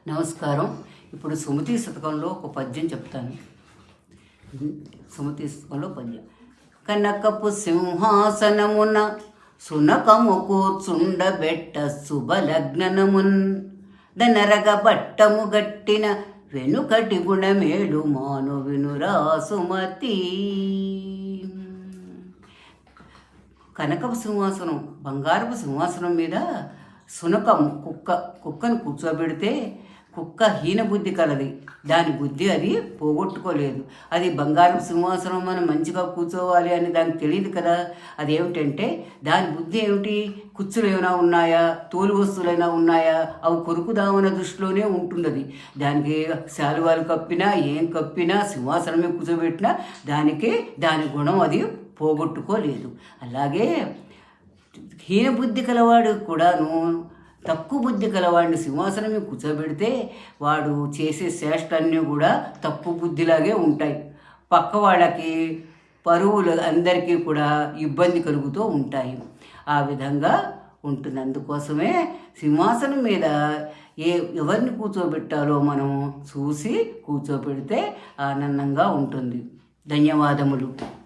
నమస్కారం. ఇప్పుడు సుమతి శతకంలో ఒక పద్యం చెప్తాను. సుమతి శతకంలో పద్యం. కనకపు సింహాసనమున సునకము కూర్చుండబెట్ట శుభలగ్నమున్ దనరగ బట్టము గట్టిన వెనుకటి గుణమేడు మాను వినురా సుమతి. కనకపు సింహాసనం, బంగారపు సింహాసనం మీద సునకం కుక్కను కూర్చోబెడితే కుక్క హీన బుద్ధి కలది. దాని బుద్ధి అది పోగొట్టుకోలేదు. అది బంగారపు సింహాసనం మనం మంచిగా కూర్చోవాలి అని దానికి తెలియదు కదా. అదేమిటంటే దాని బుద్ధి ఏమిటి? కుచ్చులు ఏమైనా ఉన్నాయా, తోలు వస్తువులైనా ఉన్నాయా, అవి కొరుకుదామన్న దృష్టిలోనే ఉంటుంది. దానికి శాలువాలు కప్పినా ఏం కప్పినా సింహాసనమే కూర్చోబెట్టినా దాని గుణం అది పోగొట్టుకోలేదు. అలాగే హీనబుద్ధి కలవాడు కూడాను తక్కువ బుద్ధి కలవాడిని సింహాసనమే కూర్చోబెడితే వాడు చేసే చేష్టలన్నీ కూడా తక్కువ బుద్ధిలాగే ఉంటాయి. పక్క వాళ్ళకి పరువులు అందరికీ కూడా ఇబ్బంది కలుగుతూ ఉంటాయి. ఆ విధంగా ఉంటుంది. అందుకోసమే సింహాసనం మీద ఎవరిని కూర్చోబెట్టాలో మనం చూసి కూర్చోబెడితే ఆనందంగా ఉంటుంది. ధన్యవాదములు.